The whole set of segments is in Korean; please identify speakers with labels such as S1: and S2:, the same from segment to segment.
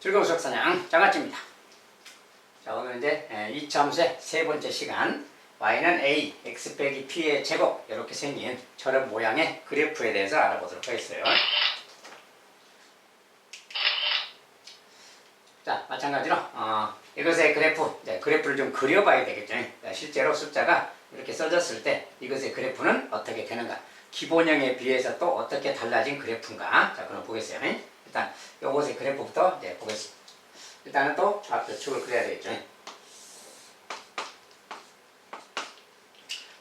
S1: 즐거운 수학사냥 장아찌입니다. 자, 오늘 이제 2차 함수의 세 번째 시간 y는 a, x 빼기 p의 제곱 이렇게 생긴 저런 모양의 그래프에 대해서 알아보도록 하겠어요. 자, 마찬가지로 이것의 그래프를 좀 그려봐야 되겠죠. 실제로 숫자가 이렇게 써졌을 때 이것의 그래프는 어떻게 되는가, 기본형에 비해서 또 어떻게 달라진 그래프인가. 자, 그럼 보겠어요. 일단 요것의 그래프부터 이제 보겠습니다. 일단은 또 좌표축을 그려야 되겠죠.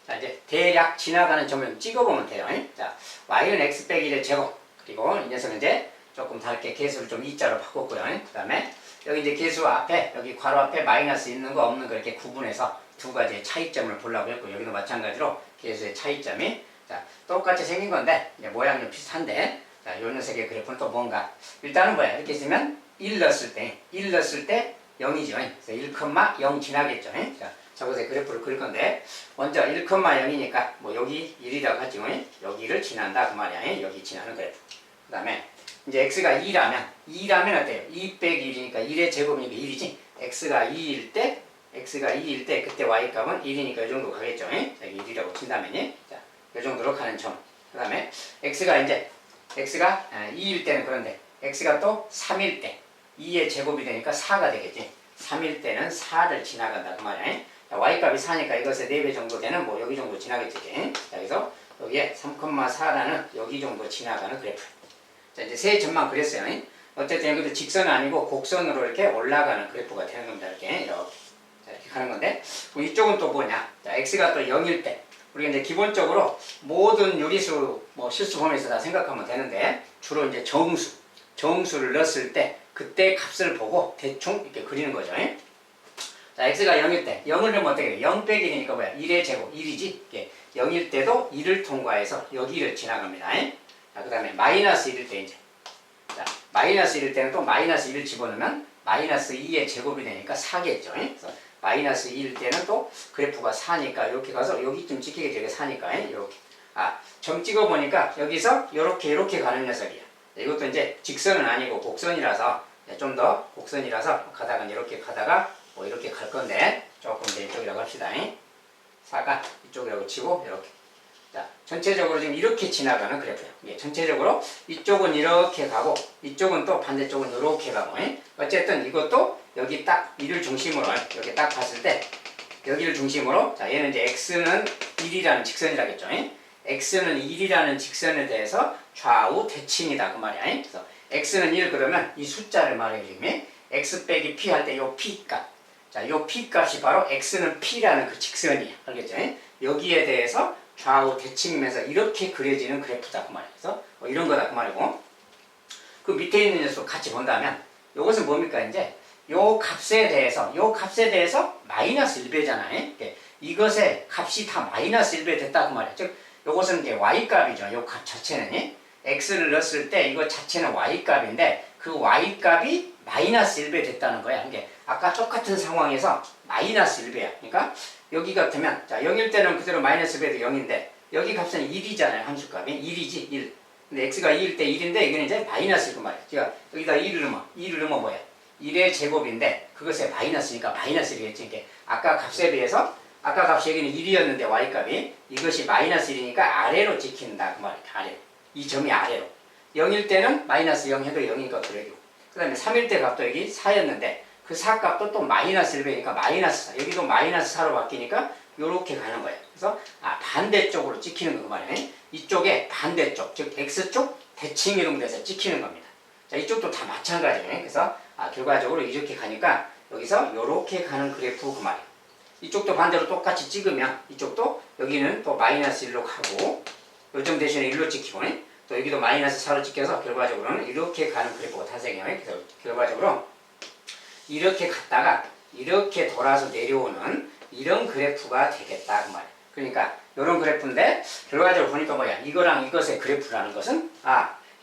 S1: 자, 이제 대략 지나가는 점을 찍어보면 돼요. 자, y는 x 빼기 1의 제곱, 그리고 이 녀석은 이제 조금 다르게 계수를 좀 이자로 바꿨고요. 그 다음에 여기 이제 계수 앞에, 여기 괄호 앞에 마이너스 있는 거 없는 거 이렇게 구분해서 두 가지의 차이점을 보려고 했고, 여기도 마찬가지로 계수의 차이점이 자 똑같이 생긴 건데 이제 모양이 좀 비슷한데, 자, 요 녀석의 그래프는 또 뭔가, 일단은 뭐야, 이렇게 쓰면 1 넣었을 때 0이죠. 그래서 1,0 지나겠죠. 자, 저것의 그래프를 그릴 건데, 먼저 1,0이니까 뭐 여기 1이라고 하죠. 여기를 지난다 그 말이야. 여기 지나는 그래프. 그 다음에 이제 x가 2라면 어때요? 2 빼기 1이니까 1의 제곱이니까 1이지. x가 2일 때 그때 y 값은 1이니까 이 정도 가겠죠. 자, 1이라고 친다면요. 자, 이 정도로 가는 점. 그 다음에 x가 2일 때는 그런데 x가 또 3일 때 2의 제곱이 되니까 4가 되겠지. 3일 때는 4를 지나간다 그 말이야. y값이 4니까 이것의 4배 정도 되는 뭐 여기 정도 지나겠지. 자, 그래서 여기에 3,4라는 여기 정도 지나가는 그래프. 자, 이제 세 점만 그렸어요. 어쨌든 여기도 직선은 아니고 곡선으로 이렇게 올라가는 그래프가 되는 겁니다. 이렇게 자, 이렇게 가는 건데, 이쪽은 또 뭐냐? 자, x가 또 0일 때 우리가 이제 기본적으로 모든 유리수 뭐 실수 범위에서 다 생각하면 되는데, 주로 이제 정수를 넣었을 때 그때 값을 보고 대충 이렇게 그리는 거죠. 자, x가 0일 때 0을 넣으면 어떻게 돼? 0 빼기 1이니까 뭐야? 1의 제곱 1이지. 0일 때도 1을 통과해서 여기를 지나갑니다. 자, 그 다음에 마이너스 1일 때 이제, 자, 마이너스 1일 때는 또 마이너스 1을 집어넣으면 마이너스 2의 제곱이 되니까 4겠죠. 그래서 마이너스 2일 때는 또 그래프가 4니까 이렇게 가서 여기쯤 찍히게 되게 4니까 이렇게. 점 찍어보니까 여기서 이렇게 가는 녀석이야. 이것도 이제 직선은 아니고 곡선이라서, 좀 더 곡선이라서 가다가 이렇게 가다가 뭐 이렇게 갈 건데, 조금 더 이쪽이라고 합시다. 4가 이쪽이라고 치고 이렇게. 자, 전체적으로 지금 이렇게 지나가는 그래프예요. 전체적으로 이쪽은 이렇게 가고 이쪽은 또 반대쪽은 이렇게 가고. 어쨌든 이것도 여기 딱 이를 중심으로 이렇게 딱 봤을 때 여기를 중심으로, 자, 얘는 이제 x는 1이라는 직선이라겠죠. x는 1이라는 직선에 대해서 좌우 대칭이다 그 말이야. 그래서 x는 1 그러면 이 숫자를 말해요. 지금 x 빼기 p 할 때 요 p 값, 자, 요 p 값이 바로 x는 p라는 그 직선이야. 알겠죠? 여기에 대해서 좌우 대칭이면서 이렇게 그려지는 그래프다 그 말이야. 그래서 이런 거다 그 말이고, 그 밑에 있는 녀석 같이 본다면 요것은 뭡니까? 이제 요 값에 대해서 마이너스 1배잖아요. 이것의 값이 다 마이너스 1배 됐다 그 말이야. 즉 요것은 이제 y 값이죠. 요 값 자체는 x를 넣었을 때 이거 자체는 y 값인데 그 y 값이 마이너스 1배 됐다는 거야. 이게 아까 똑같은 상황에서 마이너스 1배야. 그러니까 여기 같으면, 자, 0일 때는 그대로 마이너스 1배도 0인데 여기 값은 1이잖아요. 함수값이 1이지 1. 근데 x가 2일 때 1인데 이거는 이제 마이너스 그 말이야. 제가 여기다 2를 넣으면 뭐야? 1의 제곱인데 그것에 마이너스니까 마이너스 1이겠지. 이게 아까 값에 비해서, 아까 값이 여기는 1이었는데 y값이 이것이 마이너스 1이니까 아래로 찍힌다 그 말이야. 아래로. 이 점이 아래로. 0일 때는 마이너스 0 해도 0이니까 그래도. 그 다음에 3일 때 값도 여기 4였는데 그 4 값도 또 마이너스 1배니까 마이너스 4. 여기도 마이너스 4로 바뀌니까 요렇게 가는 거예요. 그래서 반대쪽으로 찍히는 거 그 말이에요. 이쪽에 반대쪽, 즉 x쪽 대칭 이동돼서 찍히는 겁니다. 자, 이쪽도 다 마찬가지예요. 그래서 결과적으로 이렇게 가니까 여기서 요렇게 가는 그래프 그 말이에요. 이쪽도 반대로 똑같이 찍으면 이쪽도 여기는 또 마이너스 1로 가고 요점 대신에 1로 찍히고, 또 여기도 마이너스 4로 찍혀서 결과적으로는 이렇게 가는 그래프가 탄생해요. 그래서 결과적으로 이렇게 갔다가 이렇게 돌아서 내려오는 이런 그래프가 되겠다 그 말이에요. 그러니까 이런 그래프인데 결과적으로 보니까 뭐야, 이거랑 이것의 그래프라는 것은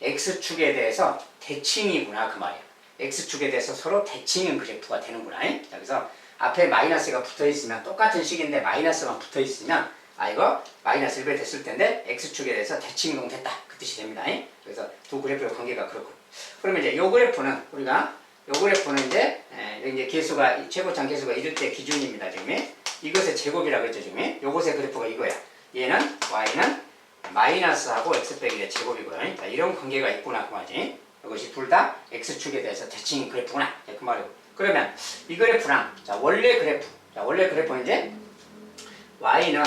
S1: x축에 대해서 대칭이구나 그 말이에요. x축에 대해서 서로 대칭인 그래프가 되는구나. 자, 그래서 앞에 마이너스가 붙어있으면, 똑같은 식인데 마이너스만 붙어있으면 이거 마이너스 1배 됐을 텐데 x축에 대해서 대칭 이동됐다 그 뜻이 됩니다. 그래서 두 그래프의 관계가 그렇고, 그러면 이제 이 그래프는 우리가 요 그래프는 이제 이제 계수가 최고점 계수가 이럴 때 기준입니다. 지금 이것의 제곱이라고 했죠. 지금 요것의 그래프가 이거야. 얘는 y는 마이너스하고 x 빼기 의 제곱이고요. 자, 이런 관계가 있구나 그 말이지. 이것이 둘 다 x축에 대해서 대칭 그래프구나 그 말이고. 그러면 이 그래프랑 자 원래 그래프, 자 원래 그래프는 이제 y는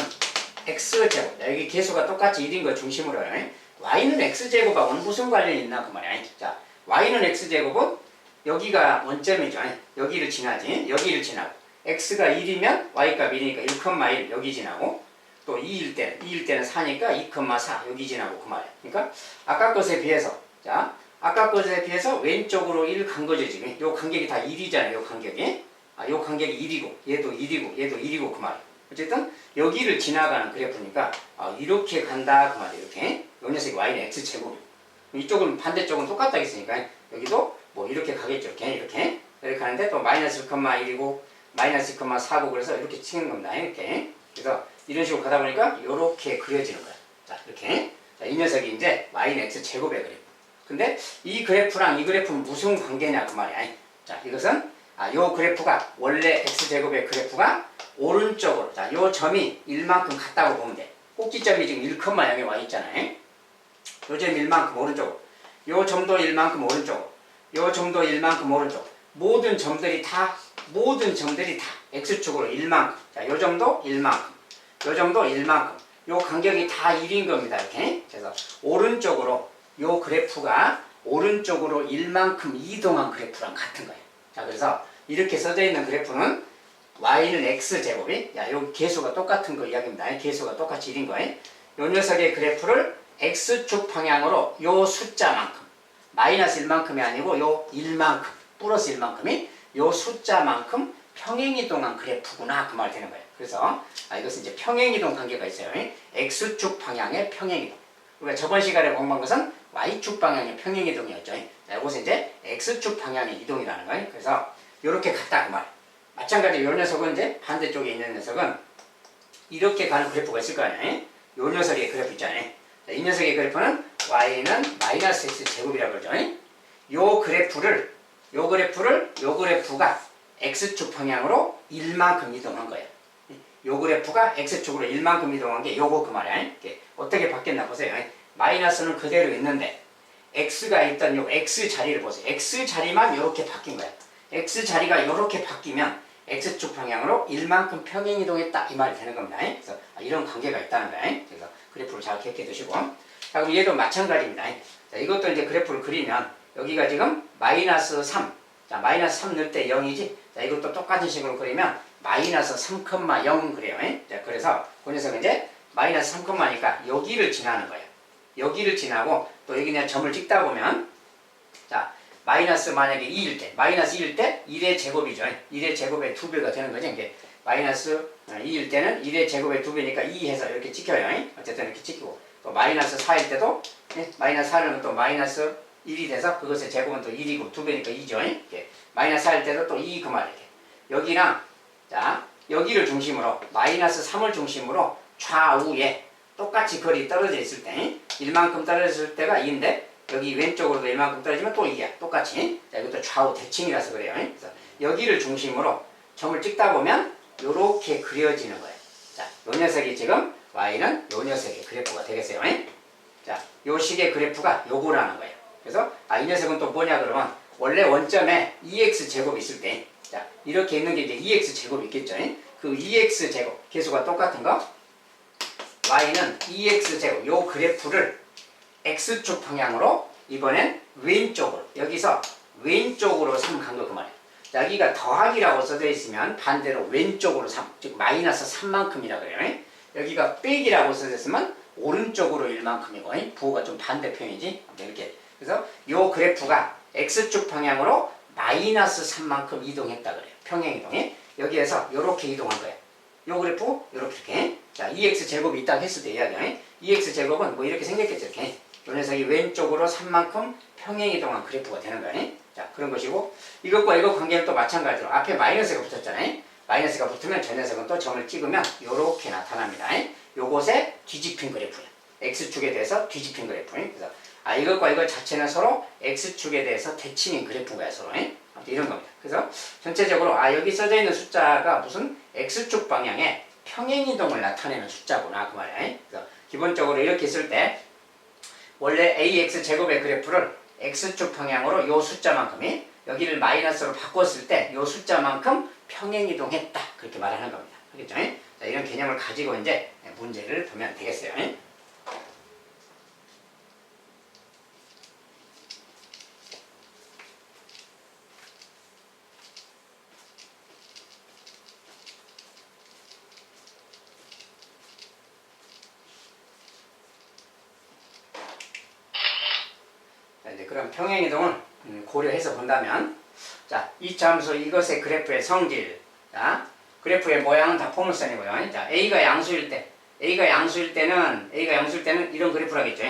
S1: x제곱, 여기 계수가 똑같이 1인 거 중심으로요. y는 x제곱하고는 무슨 관련이 있나 그 말이야. 자 y는 x제곱은 여기가 원점이죠. 여기를 지나지. 여기를 지나고 x가 1이면 y값 1이니까 1,1 여기 지나고 또 2일 때는 4니까 2,4 여기 지나고 그 말이야. 그러니까 아까 것에 비해서 자 아까 것에 비해서 왼쪽으로 1 간 거죠 지금. 요 간격이 다 1이잖아요. 요 간격이. 요 간격이 1이고 얘도 1이고 얘도 1이고 그 말이야. 어쨌든 여기를 지나가는 그래프니까 이렇게 간다 그 말이야. 이렇게. 요 녀석이 y는 x제곱. 이쪽은 반대쪽은 똑같다 했으니까 여기도 뭐 이렇게 가겠죠. 이렇게 가는데 또 마이너스 1,1이고 마이너스 1,4고 그래서 이렇게 치는 겁니다. 이렇게. 그래서 이런 식으로 가다 보니까 이렇게 그려지는 거야. 자, 이렇게. 자, 이 녀석이 이제 y는 x제곱의 그래프. 근데 이 그래프랑 이 그래프는 무슨 관계냐 그 말이야. 자, 이것은 요 그래프가 원래 x제곱의 그래프가 오른쪽으로 자, 요 점이 1만큼 같다고 보면 돼. 꼭지점이 지금 1,0에 와 있잖아요. 요 점이 1만큼 오른쪽으로. 요 점도 1만큼 오른쪽으로. 요 점도 1만큼 오른쪽. 모든 점들이 다 x축으로 1만큼. 자, 요 점도 1만큼. 요 점도 1만큼. 요 간격이 다 1인 겁니다. 이렇게. 그래서 오른쪽으로 요 그래프가 오른쪽으로 1만큼 이동한 그래프랑 같은 거예요. 자, 그래서 이렇게 써져 있는 그래프는 y는 x제곱이 요 계수가 똑같은 거 이야기입니다. 계수가 똑같이 1인 거예요. 요 녀석의 그래프를 x축 방향으로 요 숫자만큼 마이너스 1만큼이 아니고 요 1만큼 플러스 1만큼이 요 숫자만큼 평행이동한 그래프구나 그 말이 되는 거예요. 그래서 이것은 이제 평행이동 관계가 있어요. x축 방향의 평행이동. 우리가 저번 시간에 공부한 것은 y축 방향의 평행이동이었죠. 자, 이것은 이제 x축 방향의 이동이라는 거예요. 그래서 이렇게 갔다 그 말. 마찬가지로 이 녀석은 이제 반대쪽에 있는 녀석은 이렇게 가는 그래프가 있을 거 아니에요. 이 녀석의 그래프 있잖아요. 자, 이 녀석의 그래프는 y는 마이너스 x제곱이라고 그러죠. 요 그래프가 x축 방향으로 1만큼 이동한 거예요. 요 그래프가 x축으로 1만큼 이동한 게 요거 그 말이야. 어떻게 바뀌었나 보세요. 마이너스는 그대로 있는데 x가 있던 요 x 자리를 보세요. x 자리만 이렇게 바뀐 거야. x 자리가 이렇게 바뀌면 x축 방향으로 1만큼 평행 이동했다 이 말이 되는 겁니다. 그래서 이런 관계가 있다는 거예요. 그래서 그래프를 잘 기억해 두시고. 자, 그럼 얘도 마찬가지입니다. 자, 이것도 이제 그래프를 그리면 여기가 지금 마이너스 3. 자, 마이너스 3 넣을 때 0이지. 자, 이것도 똑같은 식으로 그리면 마이너스 3,0 그래요. 자, 그래서 그 녀석은 이제 마이너스 3,니까 여기를 지나는 거예요. 여기를 지나고 또 여기 그냥 점을 찍다 보면 자, 마이너스 만약에 2일 때, 마이너스 2일 때 1의 제곱이죠. 1의 제곱의 2배가 되는 거죠. 이게 마이너스 2일 때는 1의 제곱의 2배니까 2 해서 이렇게 찍혀요. 어쨌든 이렇게 찍히고 또 마이너스 4일 때도 마이너스 4를 넣으면 또 마이너스 1이 돼서 그것의 제곱은 또 1이고 2배니까 2죠. 마이너스 4일 때도 또 2 그 말이에요. 여기랑 자, 여기를 중심으로 마이너스 3을 중심으로 좌우에 똑같이 거리 떨어져 있을 때 1만큼 떨어졌을 때가 2인데 여기 왼쪽으로도 1만큼 떨어지면 또 2야. 똑같이. 자, 이것도 좌우 대칭이라서 그래요. 그래서 여기를 중심으로 점을 찍다 보면 요렇게 그려지는 거예요. 자, 요 녀석이 지금 y는 요 녀석의 그래프가 되겠어요. 자, 요 식의 그래프가 요거라는 거예요. 그래서 이 녀석은 또 뭐냐 그러면 원래 원점에 2x제곱 있을 때 자, 이렇게 있는 게 이제 2x제곱 있겠죠. 그 2x제곱 계수가 똑같은 거 y는 2x제곱 요 그래프를 x축 방향으로 이번엔 왼쪽으로 여기서 왼쪽으로 3 간 거 그 말이에요. 여기가 더하기라고 써져 있으면 반대로 왼쪽으로 3, 즉 마이너스 3만큼이라 그래요. 여기가 빼기라고 써져 있으면 오른쪽으로 1만큼이고 부호가 좀 반대 표현이지. 이렇게. 그래서 요 그래프가 x축 방향으로 마이너스 3만큼 이동했다 그래요. 평행이동이. 여기에서 요렇게 이동한 거예요. 요 그래프 요렇게. 자, 2x제곱이 있다고 했을 때 이야기야. 2x제곱은 뭐 이렇게 생겼겠죠. 이렇게. 요 녀석이 왼쪽으로 3만큼 평행이동한 그래프가 되는 거예요. 자, 그런 것이고 이것과 이것 관계는 또 마찬가지로 앞에 마이너스가 붙었잖아요. 마이너스가 붙으면 저 녀석은 또 점을 찍으면 요렇게 나타납니다. 요것에 뒤집힌 그래프예요. x축에 대해서 뒤집힌 그래프. 그래서 이것과 이것 자체는 서로 x축에 대해서 대칭인 그래프인 거야 서로. 이런 겁니다. 그래서 전체적으로 여기 써져 있는 숫자가 무슨 x축 방향의 평행이동을 나타내는 숫자구나 그 말이야. 그래서 기본적으로 이렇게 쓸 때 원래 ax 제곱의 그래프를 x축 방향으로 요 숫자만큼이 여기를 마이너스로 바꿨을 때 요 숫자만큼 평행이동했다 그렇게 말하는 겁니다. 알겠죠? 자, 이런 개념을 가지고 이제 문제를 보면 되겠어요. 자, 이제 그럼 평행이동을 고려해서 본다면, 자, 이차 함수 이것의 그래프의 성질, 자, 그래프의 모양은 다 포물선이고요. 자, A가 양수일 때는 이런 그래프라겠죠.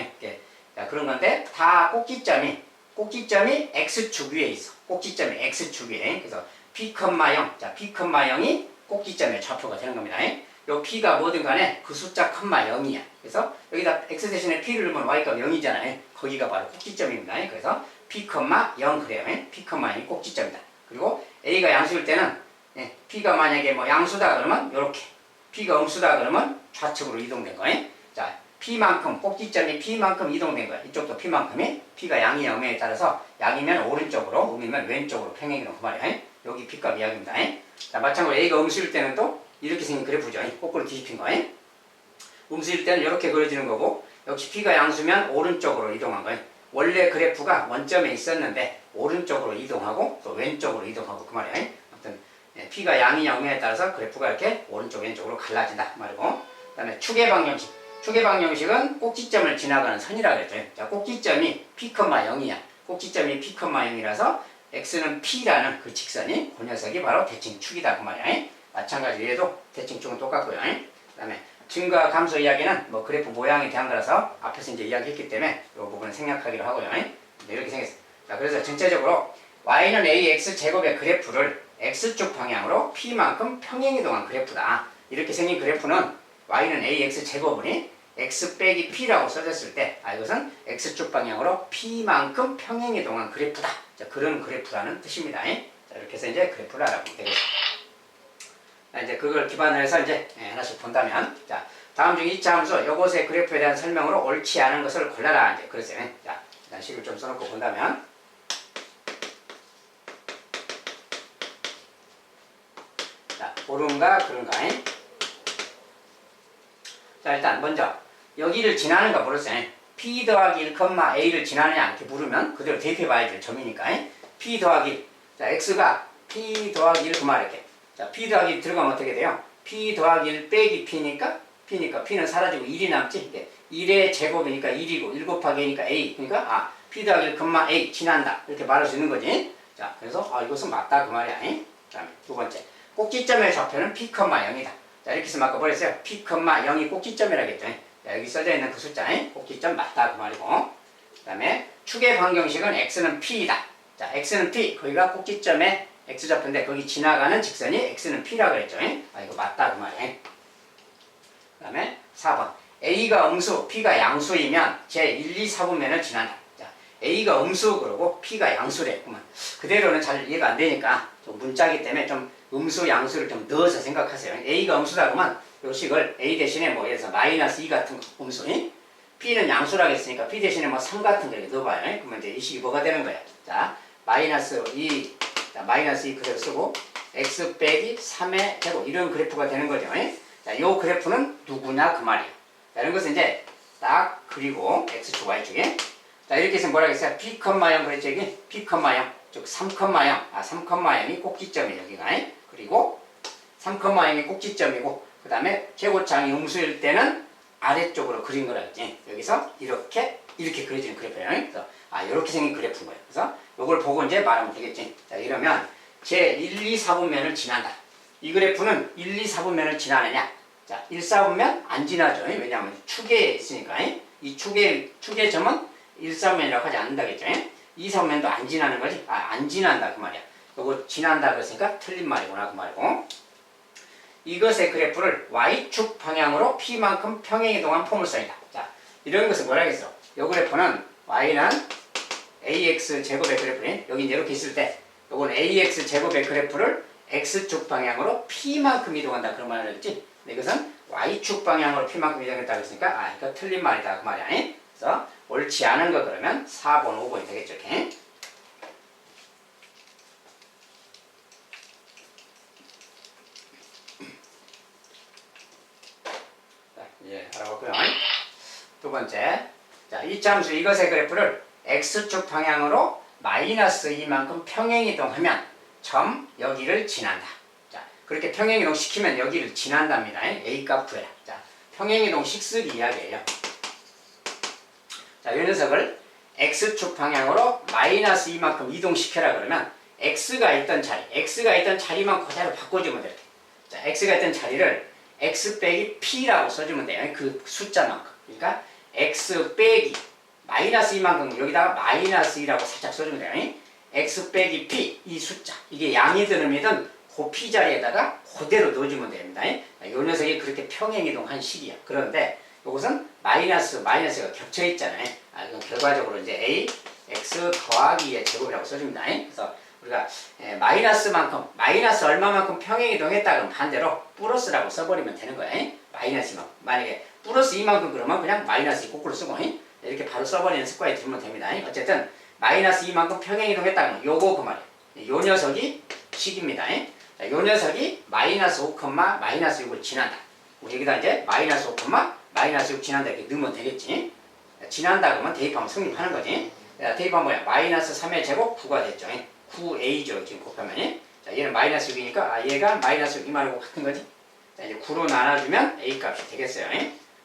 S1: 자, 그런 건데, 다 꼭지점이 X축 위에 있어. 꼭지점이 X축 위에. 그래서 P, 0. 자, P, 0이 꼭지점의 좌표가 되는 겁니다. 요 P가 뭐든 간에 그 숫자, 0이야. 그래서 여기다 X 대신에 P를 넣으면 Y가 0이잖아요. 거기가 바로 꼭지점입니다. 그래서 P, 0 그래요. P, 0이 꼭지점이다. 그리고 A가 양수일 때는 P가 만약에 뭐 양수다 그러면 요렇게, P가 음수다 그러면 좌측으로 이동된 거예요. 자, P만큼, 꼭지점이 P만큼 이동된 거야. 이쪽도 P만큼이, P가 양이냐 음에 따라서 양이면 오른쪽으로, 음이면 왼쪽으로 평행이동 그 말이야. 여기 P값 이야기입니다. 자, 마찬가지로 A가 음수일 때는 또 이렇게 생긴 그래프죠. 거꾸로 뒤집힌 거예요. 음수일 때는 이렇게 그려지는 거고, 역시 P가 양수면 오른쪽으로 이동한 거예요. 원래 그래프가 원점에 있었는데 오른쪽으로 이동하고 또 왼쪽으로 이동하고 그 말이에요. 아무튼 P가 양이냐 음에 따라서 그래프가 이렇게 오른쪽 왼쪽으로 갈라진다 그 말이고, 그 다음에 축의 방정식은 꼭지점을 지나가는 선이라고 했죠. 자, 꼭지점이 P, 0이야. 꼭지점이 P, 0이라서 X는 P라는 그 직선이 그 녀석이 바로 대칭축이다 그 말이야. 마찬가지로 얘도 대칭축은 똑같고요. 그 다음에 증가 감소 이야기는 뭐 그래프 모양에 대한 거라서 앞에서 이제 이야기했기 때문에 이 부분은 생략하기로 하고요. 이렇게 생겼어요. 자, 그래서 전체적으로 y는 ax 제곱의 그래프를 x축 방향으로 p만큼 평행이동한 그래프다. 이렇게 생긴 그래프는 y는 ax 제곱이니 x 빼기 p라고 써졌을 때 이것은 x축 방향으로 p만큼 평행이동한 그래프다. 자, 그런 그래프라는 뜻입니다. 자, 이렇게 해서 이제 그래프를 알아보면 되겠습니다. 이제 그걸 기반으로 해서 이제 하나씩 본다면, 자, 다음 중 2차 함수 요것의 그래프에 대한 설명으로 옳지 않은 것을 골라라 이제 그랬어요. 자, 일단 식을 좀 써놓고 본다면, 자, 옳은가 그런가. 자, 일단 먼저 여기를 지나는 거 물었어요. P 더하기 1, A를 지나느냐 이렇게 물으면 그대로 대입해 봐야 될 점이니까. P 더하기, 자, X가 P 더하기 1 그말 이렇게. 자, P 더하기 1 들어가면 어떻게 돼요? P 더하기 1 빼기 P니까 P는 사라지고 1이 남지. 1의 제곱이니까 1이고 1 곱하기 2니까 A. 그러니까 P 더하기 1, A 지난다. 이렇게 말할 수 있는 거지. 자, 그래서 이것은 맞다 그 말이야. 그 다음에 두 번째. 꼭지점의 좌표는 P, 0이다. 자, 이렇게 해서 바꿔버렸어요. P, 0이 꼭지점이라겠죠. 자, 여기 써져 있는 그 숫자, 꼭지점 맞다 그 말이고. 그 다음에 축의 방정식은 X는 P이다. 자, X는 P. 거기가 꼭지점의 X좌표인데 거기 지나가는 직선이 X는 P라고 그랬죠. 이거 맞다 그 말이에요. 그 다음에 4번. A가 음수, P가 양수이면 제 1, 2, 4분면을 지난다. 자, A가 음수 그러고 P가 양수래. 그러면 그대로는 잘 이해가 안 되니까 좀 문자기 때문에 좀 음수, 양수를 좀 넣어서 생각하세요. A가 음수다 그러면 요 식을 A 대신에 뭐 예를 들어서 -2 같은 음수, P는 양수라고 했으니까 P 대신에 뭐 3 같은 거 이렇게 넣어봐요. 그러면 이제 이 식이 뭐가 되는 거야? 자, -2, 자, -2 그대로 쓰고 x 빼기 3의 제곱 이런 그래프가 되는 거죠. 자, 요 그래프는 누구냐 그 말이에요. 자, 이런 것은 이제 딱 그리고 x축 y축에 자, 이렇게 해서 뭐라 했어요? P, 0 그랬죠. 이게 P, 0 즉 3, 3,0이 꼭지점이에요. 여기가. 그리고 3,0이 꼭지점이고 그 다음에 최고창이 음수일 때는 아래쪽으로 그린 거라 했지. 여기서 이렇게 그려지는 그래프예요. 그래서 이렇게 생긴 그래프인 거예요. 그래서 이걸 보고 이제 말하면 되겠지. 자, 이러면 제 1, 2, 4분면을 지난다. 이 그래프는 1, 2, 4분면을 지나느냐? 자, 1, 4분면 안 지나죠. 왜냐하면 축에 있으니까. 이 축의 점은 1, 4분면이라고 하지 않는다겠죠. 2, 4분면도 안 지나는 거지. 안 지난다 그 말이야. 이거 지난다 그랬으니까 틀린 말이구나 그 말이고. 이것의 그래프를 y축 방향으로 p만큼 평행이동한 포물선이다. 자, 이런 것은 뭐라 하겠어? 이 그래프는 y는 ax 제곱의 그래프니 여기 이제 이렇게 있을 때 요건 ax 제곱의 그래프를 x축 방향으로 p만큼 이동한다 그런 말을 했지. 이것은 y축 방향으로 p만큼 이동했다고 했으니까 이거 틀린 말이다 그 말이야. 그래서 옳지 않은 거 그러면 4번 5번이 되겠죠. 이렇게. 자, 이제 알아봤고요. 두 번째, 자, 이 함수 이것의 그래프를 x축 방향으로 마이너스 2만큼 평행이동하면 점 여기를 지난다. 자, 그렇게 평행이동 시키면 여기를 지난답니다. a 값 구해라. 자, 평행이동 식쓰기 이야기예요. 자, 이 녀석을 x축 방향으로 마이너스 2만큼 이동시켜라 그러면 x가 있던 자리만 그대로 바꿔주면 돼요. 자, x가 있던 자리를 x 빼기 p라고 써주면 돼요. 그 숫자만큼. 그러니까 x 빼기 마이너스 2만큼 여기다가 마이너스 2라고 살짝 써주면 돼요. x 빼기 p 이 숫자 이게 양이 들음이든 그 p 자리에다가 그대로 넣어주면 됩니다. 이 녀석이 그렇게 평행이동한 식이야. 그런데 이것은 마이너스가 겹쳐 있잖아요. 이건 결과적으로 이제 a x 더하기 2의 제곱이라고 써줍니다. 그래서 우리가 마이너스만큼 마이너스 얼마만큼 평행이동했다 그러면 반대로 플러스라고 써버리면 되는 거예요. 마이너스만큼. 만약에 플러스 2만큼 그러면 그냥 마이너스 2 거꾸로 쓰고 이렇게 바로 써버리는 습관이 들면 됩니다. 어쨌든 마이너스 2만큼 평행이동했다 그러면 요거 그 말이에요. 요 녀석이 식입니다. 자, 요 녀석이 마이너스 5, 마이너스 6을 지난다. 우리 여기다 이제 마이너스 5, 마이너스 6 지난다 이렇게 넣으면 되겠지. 지난다 그러면 대입하면 성립하는 거지. 대입하면 뭐야? 마이너스 3의 제곱 9가 됐죠. 9a죠. 지금 곱하면. 자, 얘는 마이너스 6이니까 얘가 마이너스 6 이 말하고 같은 거지. 자, 이제 9로 나눠주면 a 값이 되겠어요.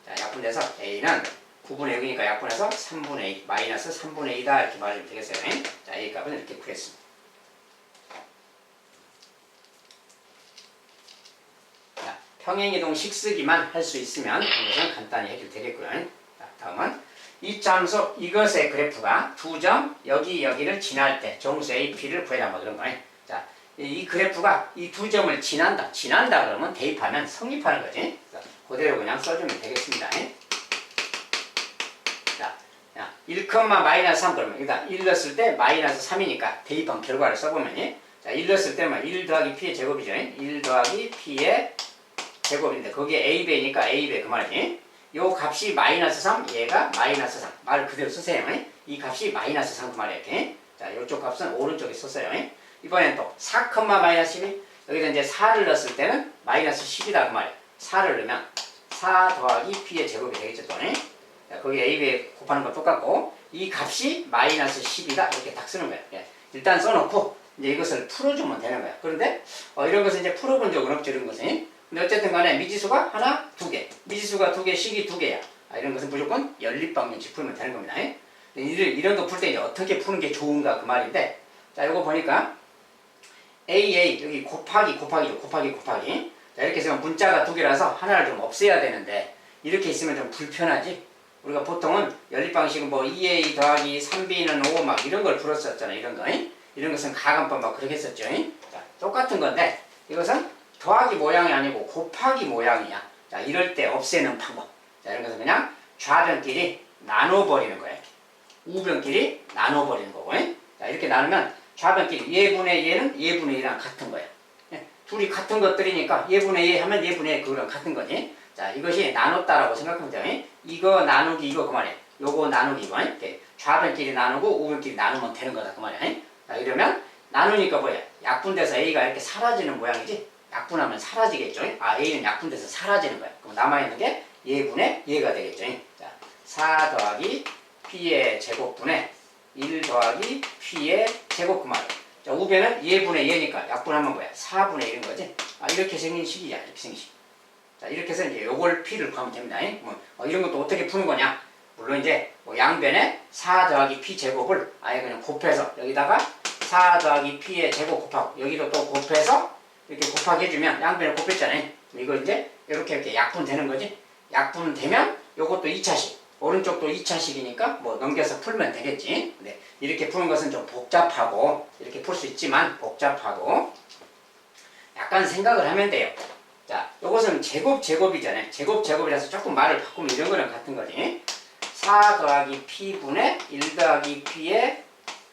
S1: 자, 약분돼서 a는 9분의 6이니까 약분해서 3분의 2, 마이너스 3분의 2다 이렇게 말하면 되겠어요. 자, a 값은 이렇게 구했습니다. 자, 평행이동 식쓰기만 할 수 있으면 이것은 간단히 해결되겠고요. 자, 다음은 이 함수 이것의 그래프가 두 점 여기를 지날 때 정수 AP를 구해라 뭐 그런 거예요. 자, 이 그래프가 이 두 점을 지난다 그러면 대입하면 성립하는 거지. 그대로 그냥 써주면 되겠습니다. 자, 1, 마이너스 3 그러면 여기다 1 넣었을 때 마이너스 3이니까 대입한 결과를 써보면 자, 1 넣었을 때만 1 더하기 p의 제곱이죠. 1 더하기 p의 제곱인데 거기에 a배니까 a배 그 말이지. 요 값이 마이너스 3, 얘가 마이너스 3. 말을 그대로 쓰세요. 이 값이 마이너스 3 그 말이에요. 이렇게. 자, 요쪽 값은 오른쪽에 썼어요. 이번엔 또 4, 마이너스 12. 여기다 이제 4를 넣었을 때는 마이너스 10이다 그 말이에요. 4를 넣으면 4 더하기 p의 제곱이 되겠죠. 또. 자, 거기 a배 곱하는 건 똑같고 이 값이 마이너스 10이다 이렇게 딱 쓰는 거예요. 일단 써놓고 이제 이것을 풀어주면 되는 거예요. 그런데 이런 것은 이제 풀어본 적은 없죠. 이런 것은. 근데 어쨌든 간에 미지수가 하나, 두 개. 미지수가 두 개, 식이 두 개야. 이런 것은 무조건 연립방정식 풀면 되는 겁니다. 이런 거 풀 때 이제 어떻게 푸는 게 좋은가 그 말인데, 자, 이거 보니까 AA, 여기 곱하기죠. 곱하기. 자, 이렇게 쓰면 문자가 두 개라서 하나를 좀 없애야 되는데, 이렇게 있으면 좀 불편하지? 우리가 보통은 연립방식은 뭐 2A 더하기 3B는 5 막 이런 걸 풀었었잖아요. 이런 거. 이런 것은 가감법 막 그렇게 했었죠. 자, 똑같은 건데, 이것은 더하기 모양이 아니고 곱하기 모양이야. 자, 이럴 때 없애는 방법. 자, 이런 것은 그냥 좌변끼리 나눠버리는 거야. 우변끼리 나눠버리는 거고. 자, 이렇게 나누면 좌변끼리 얘분의 얘는 얘분의 얘랑 같은 거야. 둘이 같은 것들이니까 얘분의 얘 하면 얘분의 그거랑 같은 거지. 자, 이것이 나눴다라고 생각하면 돼요. 이거 나누기 이거 그 말이야. 요거 나누기 이거. 이렇게 좌변끼리 나누고 우변끼리 나누면 되는 거다 그 말이야. 자, 이러면 나누니까 뭐야? 약분돼서 A가 이렇게 사라지는 모양이지. 약분하면 사라지겠죠. A는 약분돼서 사라지는 거야. 그럼 남아있는 게 얘분의 얘가 되겠죠. 자, 4 더하기 P의 제곱분의 1 더하기 P의 제곱 그 말이야. 자, 우변은 얘분의 얘니까 약분하면 뭐야? 4분의 1인 거지. 이렇게 생긴 식이야. 이렇게 생긴 식. 자, 이렇게 해서 이제 요걸 P를 구하면 됩니다. 이런 것도 어떻게 푸는 거냐? 물론 이제 양변에 4 더하기 P 제곱을 아예 그냥 곱해서 여기다가 4 더하기 P의 제곱 곱하고 여기도 또 곱해서 이렇게 곱하기 해주면 양변을 곱했잖아요. 이거 이제 이렇게 약분되는 거지. 약분되면 요것도 2차식. 오른쪽도 2차식이니까 뭐 넘겨서 풀면 되겠지. 근데 이렇게 푸는 것은 좀 복잡하고 이렇게 풀 수 있지만 복잡하고 약간 생각을 하면 돼요. 자, 요것은 제곱이잖아요. 제곱이라서 조금 말을 바꾸면 이런 거랑 같은 거지. 4 더하기 P분의 1 더하기 P의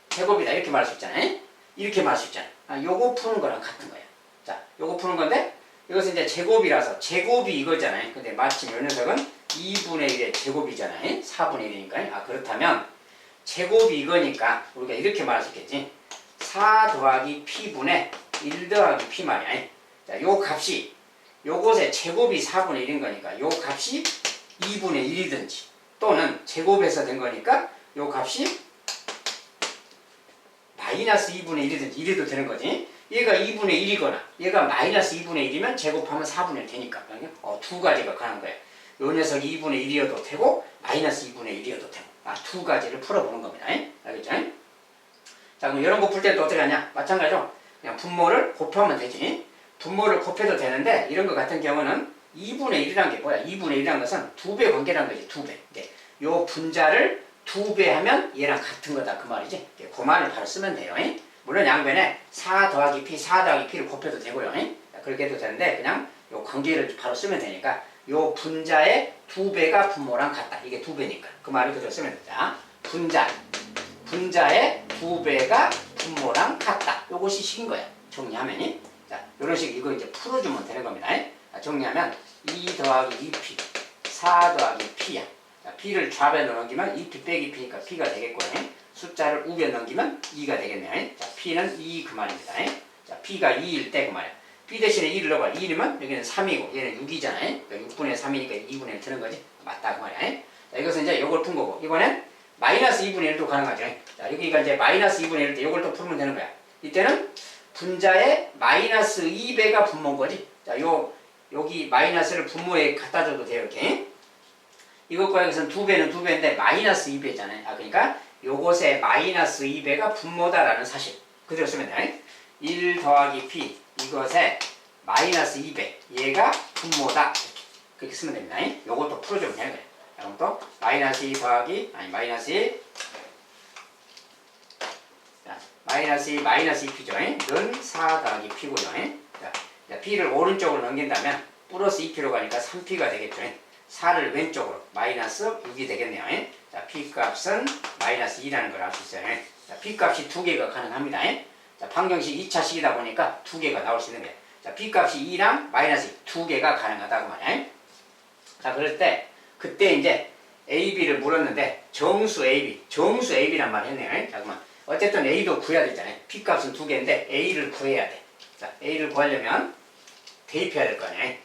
S1: 제곱이다 이렇게 말할 수 있잖아요. 이렇게 말할 수 있잖아. 요거 푸는 거랑 같은 거야. 자, 요거 푸는 건데 이것은 이제 제곱이라서 제곱이 이거잖아요. 근데 마침 요 녀석은 2분의 1의 제곱이잖아요. 4분의 1이니까. 그렇다면 제곱이 이거니까 우리가 이렇게 말할 수 있겠지. 4 더하기 P분의 1 더하기 P 말이야. 자, 요 값이 요것의 제곱이 4분의 1인 거니까 요 값이 2분의 1이든지 또는 제곱해서 된 거니까 요 값이 마이너스 2분의 1이든지 이래도 되는 거지. 얘가 2분의 1이거나 얘가 마이너스 2분의 1이면 제곱하면 4분의 1 되니까 두 가지가 가는 거야. 요 녀석이 2분의 1이어도 되고 마이너스 2분의 1이어도 되고 두 가지를 풀어보는 겁니다. 알겠죠? 자, 그럼 이런 거 풀 때도 어떻게 하냐? 마찬가지로 그냥 분모를 곱하면 되지. 분모를 곱해도 되는데 이런 거 같은 경우는 2분의 1이란 게 뭐야? 2분의 1이란 것은 2배 관계라는 거지. 2배. 요 분자를 2배 하면 얘랑 같은 거다 그 말이지. 그 말을 바로 쓰면 돼요. 물론 양변에 4 더하기 P, 4 더하기 P를 곱해도 되고요. 그렇게 해도 되는데 그냥 요 관계를 바로 쓰면 되니까 요 분자의 2배가 분모랑 같다. 이게 2배니까 그 말을 그대로 쓰면 된다. 분자의 2배가 분모랑 같다. 요것이 식인 거야. 정리하면이. 자, 요런 식 이거 이제 풀어주면 되는 겁니다. 정리하면 2 더하기 2P, 4 더하기 P야. 자, P를 좌변에 넘기면 2P 빼기 P니까 P가 되겠고요. 숫자를 우변 넘기면 2가 되겠네요. 자, P는 2 그 말입니다. 자, P가 2일 때 그 말이야. P 대신에 2를 넣어봐. 2이면 여기는 3이고 얘는 6이잖아요. 그러니까 6분의 3이니까 2분의 1 드는 거지. 맞다 그 말이야. 자, 이것은 이제 요걸 푼 거고 이번엔 마이너스 2분의 1도 가능하죠. 자, 여기가 이제 마이너스 2분의 1때 요걸 또 풀면 되는 거야. 이때는 분자의 마이너스 2배가 분모인 거지. 자, 여기 마이너스를 분모에 갖다 줘도 돼요. 이렇게. 이것과 여기서는 2배는 2배인데 마이너스 2배잖아요. 그러니까 요것의 마이너스 2배가 분모다라는 사실. 그대로 쓰면 돼. 1 더하기 P 이것의 마이너스 2배 얘가 분모다. 그렇게 쓰면 됩니다. 요것도 풀어주면 되는 거예요. 그럼 또 마이너스 2 더하기 마이너스 1 마이너스 2 마이너스 2P죠. 는 4 더하기 P고요. 자, P를 오른쪽으로 넘긴다면 플러스 2P로 가니까 3P가 되겠죠. 4를 왼쪽으로 마이너스 6이 되겠네요. 자, P값은 마이너스 2라는 걸 알 수 있어요. 자, P값이 두 개가 가능합니다. 자, 방정식 2차식이다 보니까 두 개가 나올 수 있는 거예요. 자, P값이 2랑 마이너스 2, 두 개가 가능하다고 말이야. 자, 그럴 때 그때 이제 AB를 물었는데 정수 AB란 말을 했네요. 자, 그러면 어쨌든 A도 구해야 되잖아요. P값은 두 개인데 A를 구해야 돼. 자, A를 구하려면 대입해야 될 거 아니에요.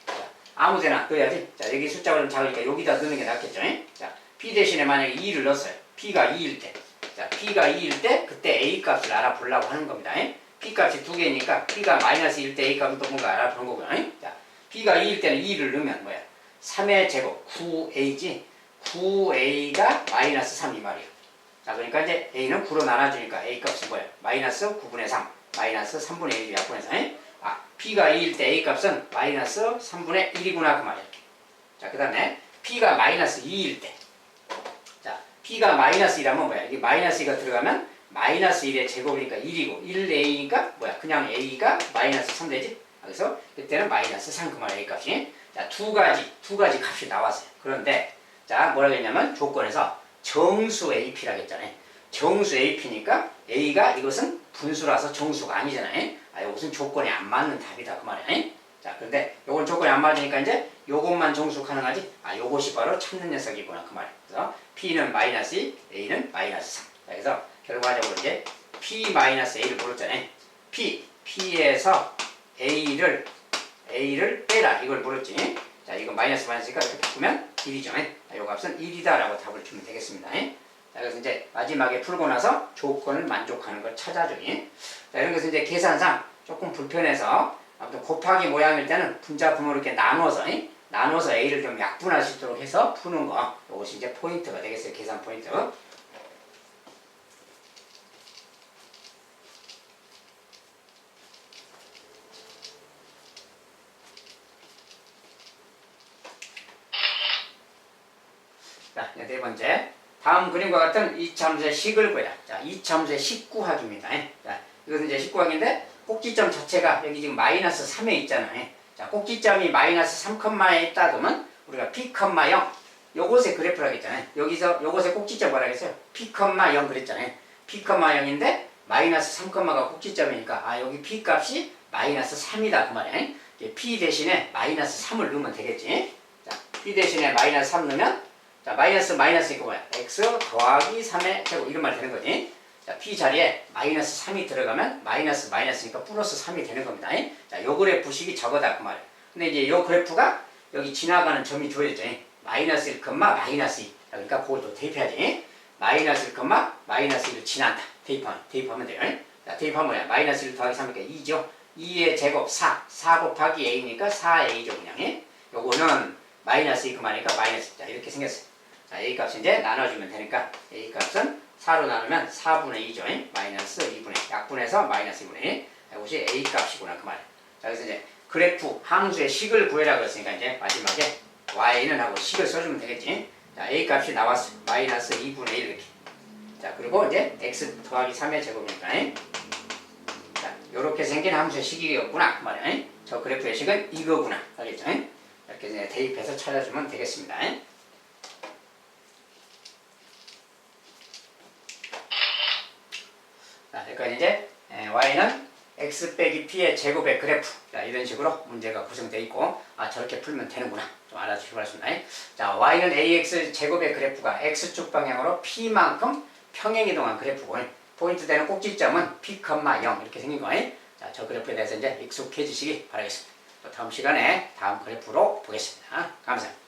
S1: 아무 데나 넣어야지. 자, 여기 숫자가 좀 작으니까 여기다 넣는 게 낫겠죠. 자, P 대신에 만약에 2를 넣었어요. P가 2일 때. 자, P가 2일 때 그때 A 값을 알아보려고 하는 겁니다. P 값이 두 개니까 P가 마이너스 1일 때 A 값은 또 뭔가 알아보는 거고요. 자, P가 2일 때는 2를 넣으면 뭐야? 3의 제곱 9A지. 9A가 마이너스 3 이 말이에요. 자, 그러니까 이제 A는 9로 나눠주니까 A 값은 뭐야? 마이너스 9분의 3. 마이너스 3분의 1이 약분해서. P가 2일 때 A 값은 마이너스 3분의 1이구나 그 말이야. 자, 그 다음에 P가 마이너스 2일 때. 자, P가 마이너스 2라면 뭐야? 여기 마이너스 2가 들어가면 마이너스 1의 제곱이니까 1이고 1A니까 뭐야? 그냥 A가 마이너스 3 되지? 그래서 그때는 마이너스 3 그 말이야. A 값이. 자, 두 가지 값이 나왔어요. 그런데 자, 뭐라고 했냐면 조건에서 정수 AP라고 했잖아요. 정수 AP니까 A가 이것은 분수라서 정수가 아니잖아요. 이것은 조건이 안 맞는 답이다 그 말이야. 자, 그런데 요건 조건이 안 맞으니까 이제 요것만 정수 가능하지. 요것이 바로 찾는 녀석이구나 그 말이야. 그래서 P는 마이너스 2, A는 마이너스 3. 자, 그래서 결과적으로 이제 P 마이너스 A를 물었잖아요. P에서 A를 빼라 이걸 물었지. 자, 이거 마이너스니까 이렇게 바꾸면 1이죠. 요 값은 1이다라고 답을 주면 되겠습니다. 자, 그래서 이제 마지막에 풀고 나서 조건을 만족하는 걸 찾아줘. 자, 이런 것은 이제 계산상 조금 불편해서 아무튼 곱하기 모양일 때는 분자 분모를 이렇게 나눠서 A를 좀 약분할 수 있도록 해서 푸는 거. 이것이 이제 포인트가 되겠어요. 계산 포인트. 자, 네 번째. 다음 그림과 같은 이차함수의 식을 구해라. 자, 이차함수의 식 구하기입니다. 자, 이것은 이제 식 구하기인데 꼭지점 자체가 여기 지금 마이너스 3에 있잖아요. 자, 꼭지점이 마이너스 3에 있다 그러면 우리가 P, 0 요것의 그래프라고 했잖아요. 여기서 요것의 꼭지점 뭐라고 했어요? P, 0 그랬잖아요. P, 0인데 마이너스 3가 꼭지점이니까 아 여기 p 값이 마이너스 3이다 그 말이야. p 대신에 마이너스 3을 넣으면 되겠지. 자, p 대신에 마이너스 3 넣으면 자 마이너스니까 뭐야? x 더하기 3의 제곱 이런 말 되는 거지. 자, p 자리에 마이너스 3이 들어가면 마이너스니까 플러스 3이 되는 겁니다. 자, 요 그래프식이 저거다 그 말이야. 근데 이제 요 그래프가 여기 지나가는 점이 주어졌죠. 마이너스 1, 마이너스 2. 그러니까 그걸 또 대입해야지. 마이너스 1, 마이너스 1을 지난다. 대입하면 돼요. 자, 대입하면 뭐야? 마이너스 1 더하기 3이니까 2죠. 2의 제곱 4. 4 곱하기 a니까 4a죠 그냥. 요거는 마이너스 2, 니까 마이너스. 자, 이렇게 생겼어요. 자, a 값은 이제 나눠주면 되니까 a 값은 4로 나누면 4분의 2죠. 마이너스 2분의 약분해서 마이너스 2분의 1. 이것이 a 값이구나 그 말이에요. 자, 그래서 이제 그래프 함수의 식을 구해라 그랬으니까 이제 마지막에 y는 하고 식을 써주면 되겠지. 자, a 값이 나왔어. 마이너스 2분의 1 이렇게. 자, 그리고 이제 x 더하기 3의 제곱이니까. 자, 요렇게 생긴 함수의 식이었구나 그 말이야. 저 그래프의 식은 이거구나. 알겠죠? 이렇게 이제 대입해서 찾아주면 되겠습니다. 자, 여기까지 이제 y는 x 빼기 p의 제곱의 그래프. 자, 이런 식으로 문제가 구성되어 있고 아 저렇게 풀면 되는구나. 좀 알아주시기 바랍니다. 자, y는 ax 제곱의 그래프가 x축 방향으로 p만큼 평행이동한 그래프고 포인트 되는 꼭지점은 p, 0 이렇게 생긴 거. 자, 저 그래프에 대해서 이제 익숙해지시기 바라겠습니다. 또 다음 시간에 다음 그래프로 보겠습니다. 감사합니다.